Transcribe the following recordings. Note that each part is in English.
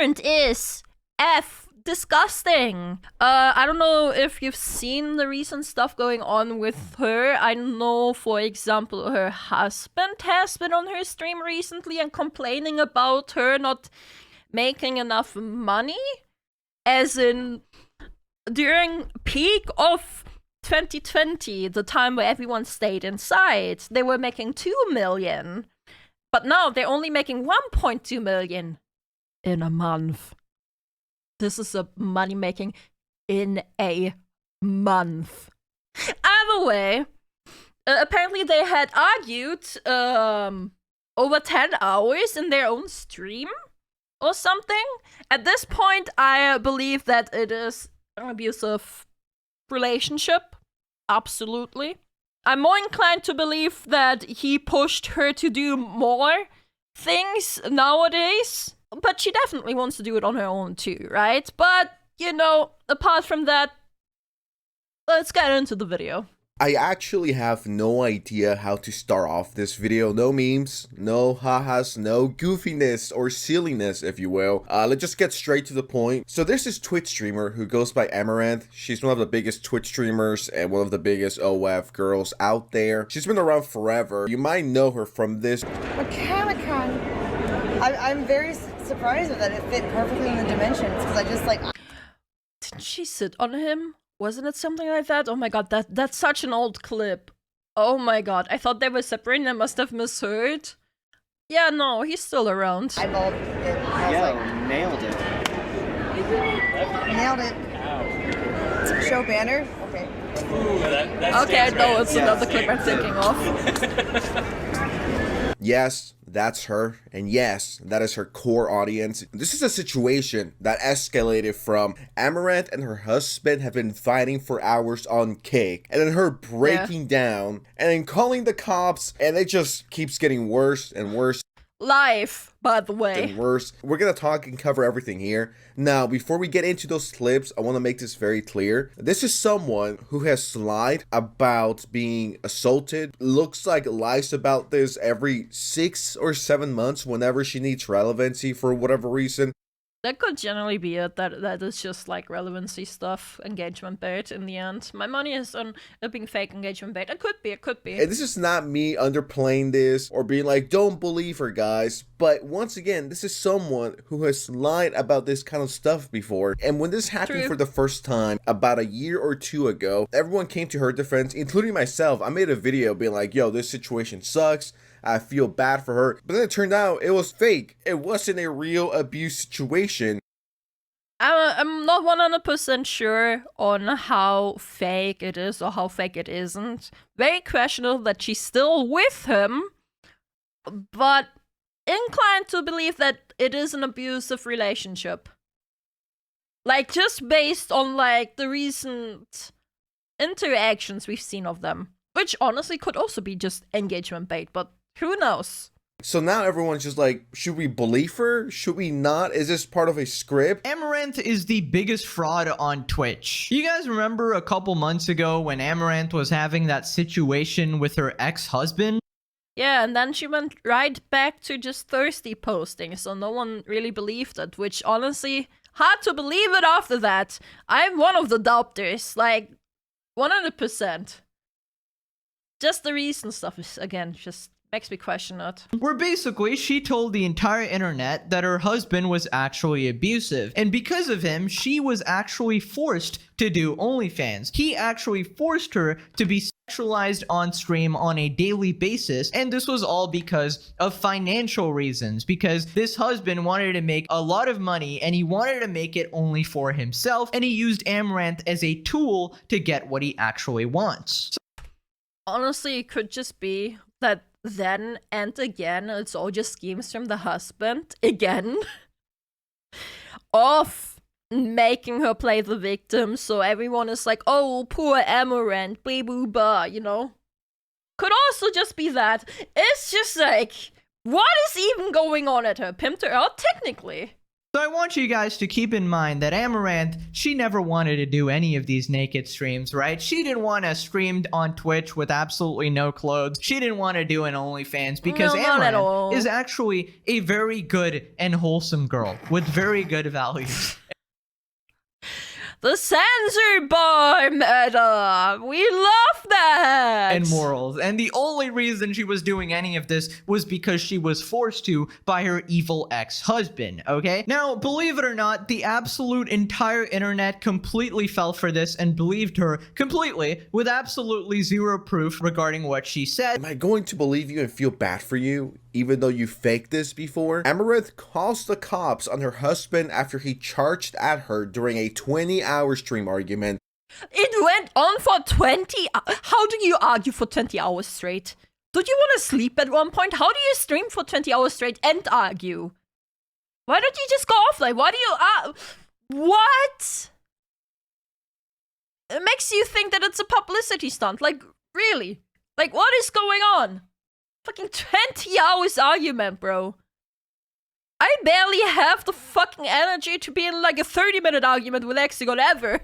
Amouranth is disgusting. I don't know if you've seen the recent stuff going on with her. I know, for example, her husband has been on her stream recently and complaining about her not making enough money. As in, during peak of 2020, the time where everyone stayed inside, they were making 2 million. But now they're only making 1.2 million in a month. This is a money making in a month. Either way, apparently they had argued over 10 hours in their own stream or something. At this point, I believe that it is an abusive relationship. Absolutely. I'm more inclined to believe that he pushed her to do more things nowadays. But she definitely wants to do it on her own too, right? But, you know, apart from that, let's get into the video. I actually have no idea how to start off this video. No memes, no ha-has, no goofiness or silliness, if you will. Let's just get straight to the point. So there's this Twitch streamer who goes by Amouranth. She's one of the biggest Twitch streamers and one of the biggest OF girls out there. She's been around forever. You might know her from this. KoAlan. I'm very surprised that it fit perfectly in the dimensions, because I just like... Didn't she sit on him? Wasn't it something like that? Oh my god, that's such an old clip. Oh my god, I thought they were separating. I must have misheard. Yeah, no, he's still around. Eyeballed it. I was like, nailed it. nailed it. Show banner? Okay. Ooh, okay, no, it's another clip I'm thinking of. Yes, that's her, and yes, that is her core audience. This is a situation that escalated from Amouranth and her husband have been fighting for hours on Cake, and then her breaking down, and then calling the cops, and it just keeps getting worse and worse. Live, by the way. And worse. We're gonna talk and cover everything here. Now, before we get into those clips, I want to make this very clear. This is someone who has lied about being assaulted. Looks like lies about this every 6 or 7 months whenever she needs relevancy for whatever reason. That could generally be it. That is just like relevancy stuff, engagement bait in the end. My money is on it being fake engagement bait. It could be. And this is not me underplaying this or being like, don't believe her, guys. But once again, this is someone who has lied about this kind of stuff before. And when this happened for the first time, about a year or two ago, everyone came to her defense, including myself. I made a video being like, yo, this situation sucks. I feel bad for her. But then it turned out it was fake. It wasn't a real abuse situation. I'm not 100% sure on how fake it is or how fake it isn't. Very questionable that she's still with him, but inclined to believe that it is an abusive relationship. Like, just based on, like, the recent interactions we've seen of them. Which honestly could also be just engagement bait, but who knows? So now everyone's just like, should we believe her? Should we not? Is this part of a script? Amouranth is the biggest fraud on Twitch. You guys remember a couple months ago when Amouranth was having that situation with her ex-husband? Yeah, and then she went right back to just thirsty posting, so no one really believed it, which honestly, hard to believe it after that. I'm one of the doubters, like, 100%. Just the recent stuff is, again, just makes me question it. Where basically she told the entire internet that her husband was actually abusive, and because of him she was actually forced to do OnlyFans. He actually forced her to be sexualized on stream on a daily basis, and this was all because of financial reasons, because this husband wanted to make a lot of money and he wanted to make it only for himself, and he used Amouranth as a tool to get what he actually wants. Honestly, it could just be that then and again, it's all just schemes from the husband, again, of making her play the victim, so everyone is like, oh, poor Amouranth, blah, blah, blah, you know? Could also just be that. It's just like, what is even going on at her? Pimped her out, technically. So I want you guys to keep in mind that Amouranth, she never wanted to do any of these naked streams, right? She didn't want to stream on Twitch with absolutely no clothes. She didn't want to do an OnlyFans because No, not at Amouranth all. is actually a very good and wholesome girl with very good values. The censor bar meta! We love that! And morals. And the only reason she was doing any of this was because she was forced to by her evil ex-husband, okay? Now, believe it or not, the absolute entire internet completely fell for this and believed her completely with absolutely zero proof regarding what she said. Am I going to believe you and feel bad for you, even though you faked this before? Amouranth calls the cops on her husband after he charged at her during a 20-hour stream argument. It went on for 20 How do you argue for 20 hours straight? Don't you want to sleep at one point? How do you stream for 20 hours straight and argue? Why don't you just go offline? Why do you what? It makes you think that it's a publicity stunt. Like, really? Like, what is going on? Fucking 20 hours argument, bro. I barely have the fucking energy to be in like a 30-minute argument with Hexagon ever.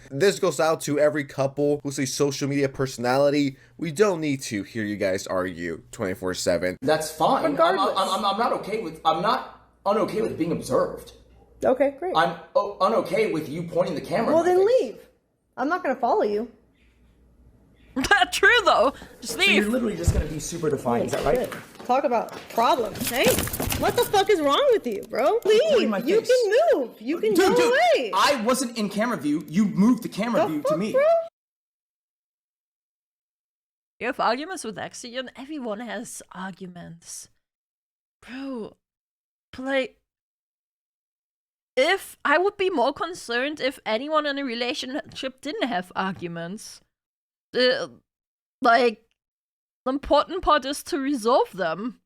This goes out to every couple who's a social media personality. We don't need to hear you guys argue 24/7. That's fine. Regardless. I'm not okay with. I'm not unokay with being observed. Okay, great. I'm unokay with you pointing the camera. Well, in my then face. leave. I'm not going to follow you. Not true though. Just So you're leave. literally just gonna be super defiant. Is that right? Talk about problems. Hey, what the fuck is wrong with you, bro? Pointing Leave. my You face. can move. You can go away. I wasn't in camera view. You moved the camera The view to fuck, me. bro? You have arguments with Hexagon? Everyone has arguments. Bro, like, if I would be more concerned if anyone in a relationship didn't have arguments. Like, the important part is to resolve them.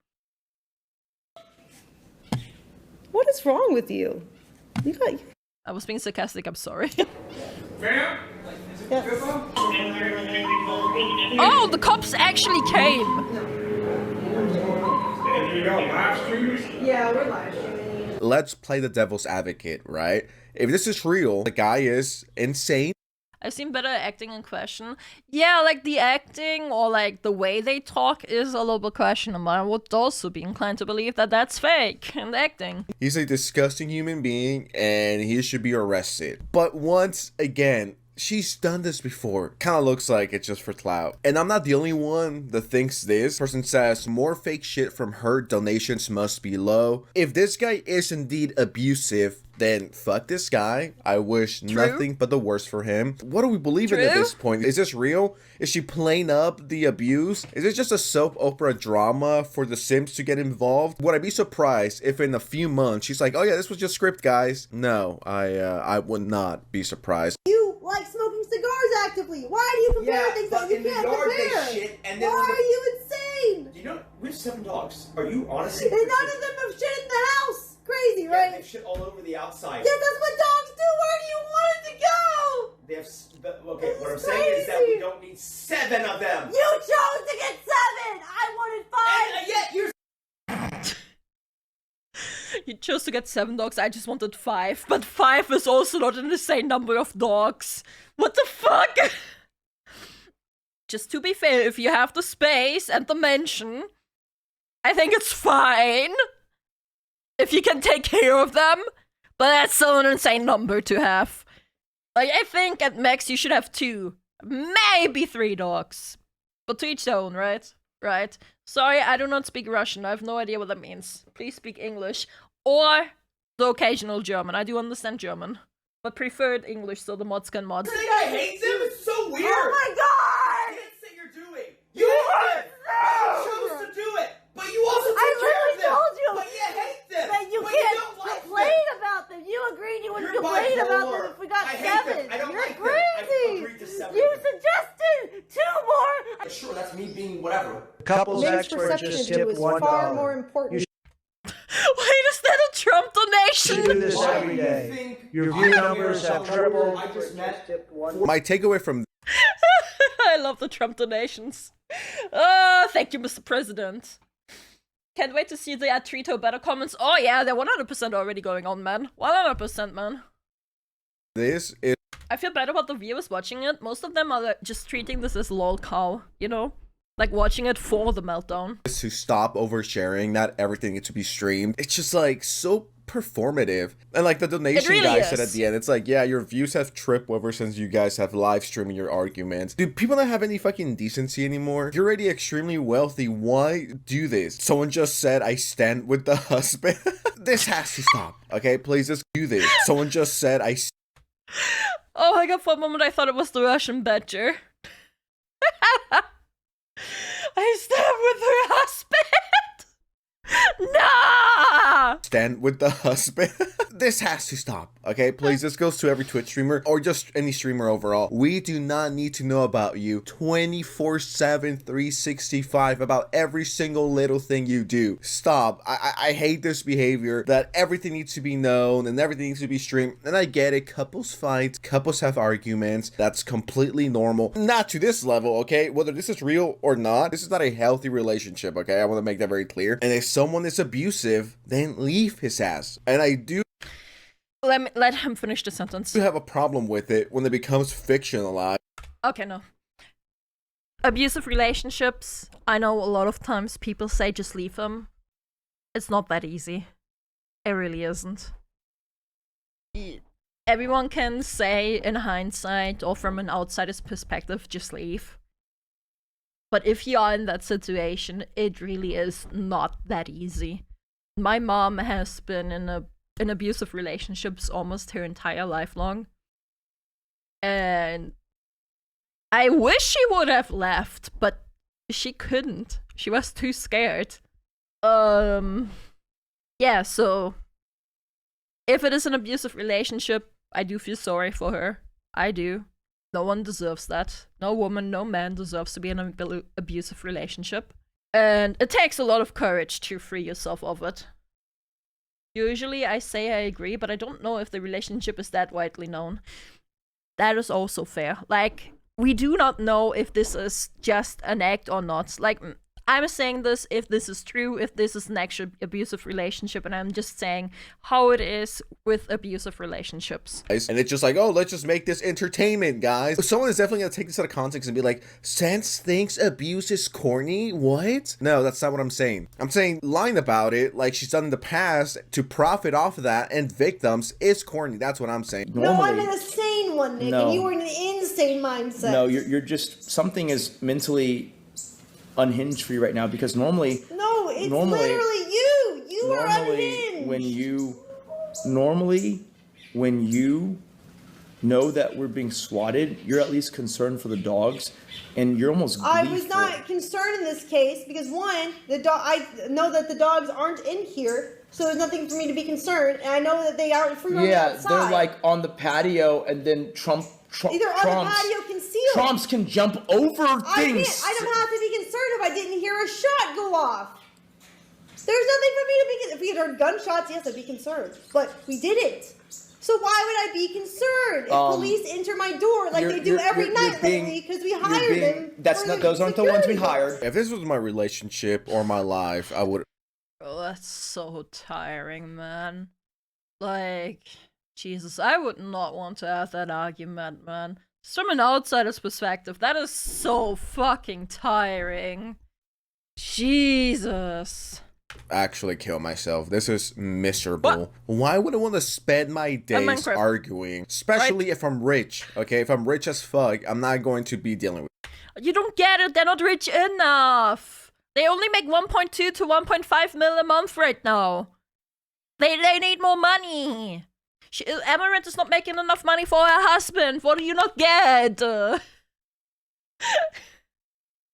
What is wrong with you? You got. I was being sarcastic, I'm sorry. Yes. Oh, the cops actually came! Yeah, we're live streaming. Let's play the devil's advocate, right? If this is real, the guy is insane. I've seen better acting in question. Yeah, like the acting or like the way they talk is a little bit questionable. I would also be inclined to believe that that's fake and acting. He's a disgusting human being and he should be arrested. But once again, she's done this before. Kind of looks like it's just for clout. And I'm not the only one that thinks this. Person says more fake shit from her, donations must be low. If this guy is indeed abusive, then fuck this guy. I wish nothing but the worst for him. What are we believing at this point? Is this real? Is she playing up the abuse? Is it just a soap opera drama for the Sims to get involved? Would I be surprised if in a few months she's like, oh yeah, this was just script, guys? No, I would not be surprised. You like smoking cigars actively. Why do you compare things that you can't compare? Why are you insane? You know, we have 7 dogs. Are you honestly? And none of them have shit in the house. Crazy, Yeah, right? they have shit all over the outside. Yeah, that's what dogs do. Where do you want it to go? They have. Okay, This what I'm is saying is that crazy. we don't need 7 of them. You chose to get 7. I wanted 5. And yet you're. You chose to get 7 dogs, I just wanted 5. But 5 is also not in the same number of dogs. What the fuck? Just to be fair, if you have the space and the mansion, I think it's fine. If you can take care of them. But that's still an insane number to have. Like, I think at max you should have 2. Maybe 3 dogs. But to each their own, right? Right. Sorry, I do not speak Russian. I have no idea what that means. Please speak English. Or the occasional German. I do understand German. But preferred English so the mods can mod. This guy hates him. It's so weird. Oh my god! Can't say you're doing. You hate him. You chose to do it, but you also I take care of literally them. told you But you hate them. that you but can't you don't like complain them. about them. You agreed you wouldn't You're complain about them bipolar. if we got I hate 7. them. I don't You're like them. I've crazy. agreed to 7. You suggested 2 more. Sure, that's me being whatever. Couples expert just tipped $1. important. Wait, is that a Trump You do donation? this Why every do you day. think Your I'm view here numbers have so tripled. I just met. My takeaway from I love the Trump donations. Oh, thank you, Mr. President. Can't wait to see the Trito better comments. Oh yeah, they're 100% already going on, man. 100%, man. This is... I feel bad about the viewers watching it. Most of them are like, just treating this as lol cow, you know? Like watching it for the meltdown. To stop oversharing, not everything needs to be streamed. It's just like so performative. And like the donation really guy is. said at the end, it's like, yeah, your views have tripped ever since you guys have live streaming your arguments. Do people not have any fucking decency anymore? You're already extremely wealthy. Why do this? Someone just said, I stand with the husband. This has to stop. Okay, please just do this. Someone just said, Oh my god, for a moment I thought it was the Russian badger. I stand with her husband! Nah! stand with the husband. This has to stop, okay? Please, this goes to every Twitch streamer or just any streamer overall. We do not need to know about you 24/7, 365 about every single little thing you do. Stop. I hate this behavior that everything needs to be known and everything needs to be streamed. And I get it. Couples fight. Couples have arguments. That's completely normal. Not to this level, okay? Whether this is real or not, this is not a healthy relationship, okay? I want to make that very clear. And if someone is abusive, then leave his ass. And I do Let him finish the sentence. have a problem with it when it becomes fictionalized. Okay, no. Abusive relationships, I know a lot of times people say just leave them. It's not that easy. It really isn't. Everyone can say in hindsight or from an outsider's perspective, just leave. But if you are in that situation, it really is not that easy. My mom has been in abusive relationships almost her entire life long. And I wish she would have left, but she couldn't. She was too scared. Yeah, so if it is an abusive relationship, I do feel sorry for her. I do. No one deserves that. No woman, no man deserves to be in an abusive relationship. And it takes a lot of courage to free yourself of it. Usually I say I agree, but I don't know if the relationship is that widely known. That is also fair. Like, we do not know if this is just an act or not. Like, I'm saying this if this is true, if this is an actual abusive relationship, and I'm just saying how it is with abusive relationships. And it's just like, oh, let's just make this entertainment, guys. Someone is definitely gonna take this out of context and be like, Sense thinks abuse is corny? What? No, that's not what I'm saying. I'm saying lying about it, like she's done in the past, to profit off of that, and victims is corny. That's what I'm saying. No, I'm in a sane one, Nick, No. and you are in an insane mindset. No, you're just, something is mentally unhinged for you right now, because normally No, it's literally you. You are unhinged. when you know that we're being swatted, you're at least concerned for the dogs, and you're almost I was gleeful. not concerned in this case because one, I know that the dogs aren't in here, so there's nothing for me to be concerned, and I know that they aren't free on the outside. They're like on the patio, and then Either on the patio concealed. Trumps can jump over things. I don't have to be concerned if I didn't hear a shot go off. There's nothing for me to be concerned. If we had heard gunshots, yes, I'd be concerned. But we didn't. So why would I be concerned if police enter my door like they do every night lately because we hired them? Those aren't the ones we hired. If this was my relationship or my life, I would... Oh, that's so tiring, man. Like, Jesus, I would not want to have that argument, man. Just from an outsider's perspective, that is so fucking tiring. Jesus. actually kill myself. This is miserable. What? Why would I want to spend my days arguing? Especially if I'm rich, okay? If I'm rich as fuck, I'm not going to be dealing with it. You don't get it. They're not rich enough. They only make 1.2 to 1.5 mil a month right now. They need more money. Amouranth is not making enough money for her husband. What do you not get?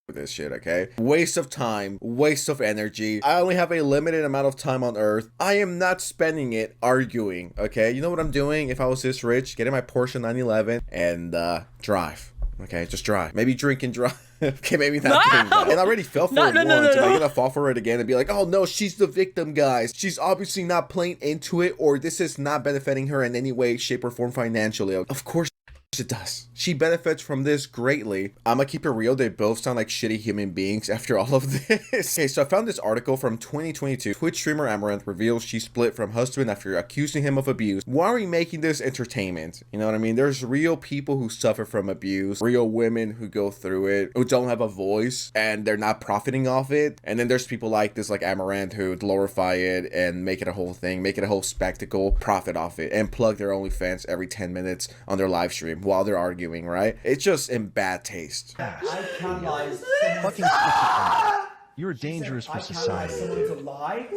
This shit, okay? Waste of time, waste of energy. I only have a limited amount of time on Earth. I am not spending it arguing, okay? You know what I'm doing if I was this rich? Getting my Porsche 911 and drive. Okay, just drive. Maybe drink and drive. Okay, maybe not doing that. And I already fell for it once. Am I gonna fall for it again and be like, oh no, she's the victim, guys. She's obviously not playing into it, or this is not benefiting her in any way, shape, or form financially. Of course. It does. She benefits from this greatly. I'ma keep it real, they both sound like shitty human beings after all of this. Okay, so I found this article from 2022. Twitch streamer Amouranth reveals she split from husband after accusing him of abuse. Why are we making this entertainment? You know what I mean? There's real people who suffer from abuse, real women who go through it, who don't have a voice, and they're not profiting off it. And then there's people like this, like Amouranth, who glorify it and make it a whole thing, make it a whole spectacle, profit off it, and plug their OnlyFans every 10 minutes on their live stream while they're arguing, right? It's just in bad taste. I canonized fucking schizophrenic. You're dangerous for society. I canonized someone to lie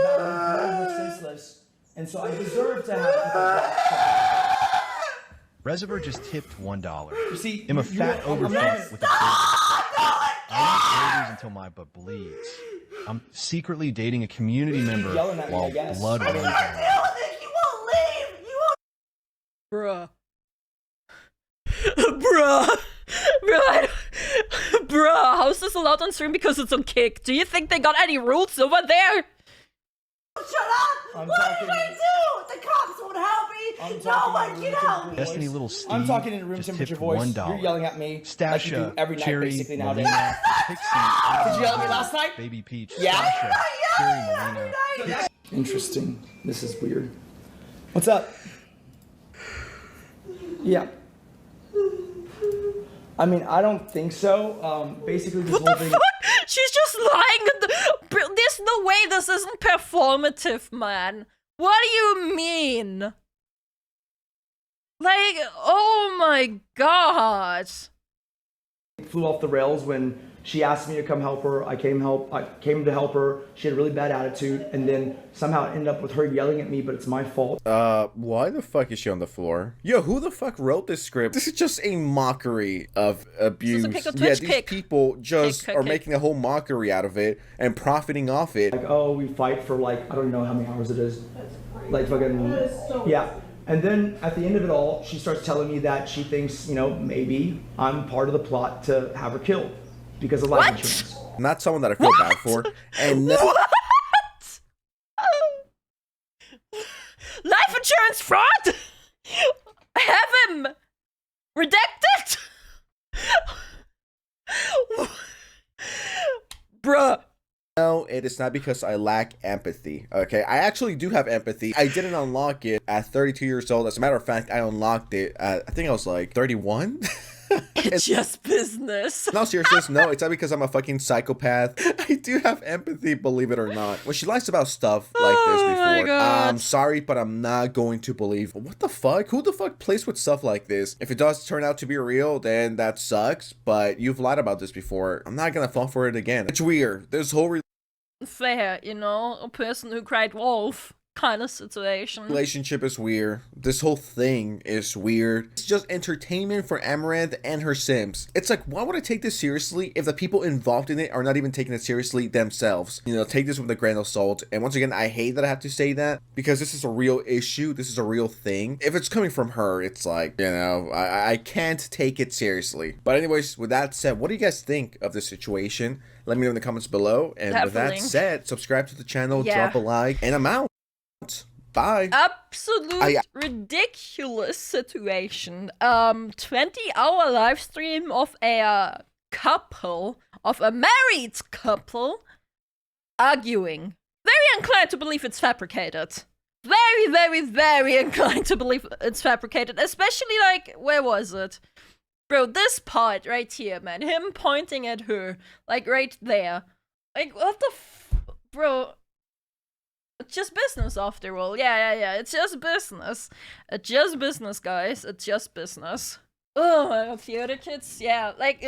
about how good was senseless, and so I deserve to have that. Reservoir just tipped $1. You see, I'm a fat overfed with a I eat burgers until my butt bleeds. I'm secretly dating a community member while blood runs down. Bruh. Bruh, how's this allowed on stream because it's on Kick? Do you think they got any rules over there? Shut up! What did I do? The cops won't help me! No one can help me! Destiny little Steve I'm talking in room just temperature tipped voice. $1. You're yelling at me like Stasha, you do every night Cherry, basically nowadays. Melina, Pixie, Did you yell at me last night? Baby Peach, Yeah? Stasha, Cherry, Melina. Interesting. This is weird. What's up? Yeah. I mean, I don't think so. Basically, this whole thing. Fuck? She's just lying. There's no way this isn't performative, man. What do you mean? Like, oh my god. Flew off the rails when she asked me to come help her. I came to help her. She had a really bad attitude, and then somehow it ended up with her yelling at me, but it's my fault. Why the fuck is she on the floor? Yo, who the fuck wrote this script? This is just a mockery of abuse. Yeah, these people just are making a whole mockery out of it and profiting off it. Like, oh, we fight for like, I don't know how many hours it is. Like fucking, yeah. And then at the end of it all, she starts telling me that she thinks, you know, maybe I'm part of the plot to have her killed because of life insurance. Not someone that I feel bad for. And what? Life insurance fraud? Have him redacted? Bruh. No, it is not because I lack empathy, okay? I actually do have empathy. I didn't unlock it at 32 years old. As a matter of fact, I unlocked it at, I think I was like 31. It's just business. No, seriousness, no, it's not because I'm a fucking psychopath. I do have empathy, believe it or not. When she lies about stuff like this before, I'm sorry, but I'm not going to believe. What the fuck? Who the fuck plays with stuff like this? If it does turn out to be real, then that sucks, but you've lied about this before. I'm not gonna fall for it again. It's weird. This whole fair, you know? A person who cried wolf kind of situation. Relationship is weird. This whole thing is weird. It's just entertainment for Amouranth and her Sims. It's like, why would I take this seriously if the people involved in it are not even taking it seriously themselves? You know, take this with a grain of salt. And once again, I hate that I have to say that because this is a real issue. This is a real thing. If it's coming from her, it's like, you know, I can't take it seriously. But anyways, with that said, what do you guys think of this situation? Let me know in the comments below. And with that said, subscribe to the channel, drop a like, and I'm out. Bye. Absolute ridiculous situation. 20-hour live stream of a couple, of a married couple, arguing. Very inclined to believe it's fabricated. Very, very, very inclined to believe it's fabricated. Especially, like, where was it? Bro, this part right here, man. Him pointing at her. Like, right there. Like, what the bro... It's just business after all. Yeah. It's just business. It's just business, guys. It's just business. Oh, my God. Theater kids. Yeah. Like,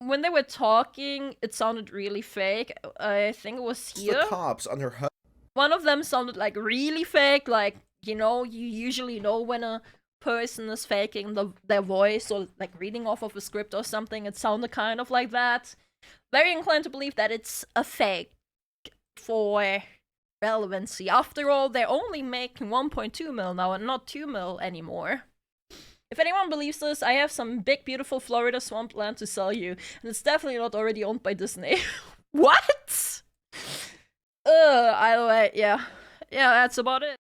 when they were talking, it sounded really fake. I think it was here. The cops on her hut. One of them sounded like really fake. Like, you know, you usually know when a person is faking their voice or like reading off of a script or something. It sounded kind of like that. Very inclined to believe that it's a fake for relevancy. After all, they're only making 1.2 mil now and not 2 mil anymore. If anyone believes this, I have some big, beautiful Florida swampland to sell you, and it's definitely not already owned by Disney. What? Either way, yeah. Yeah, that's about it.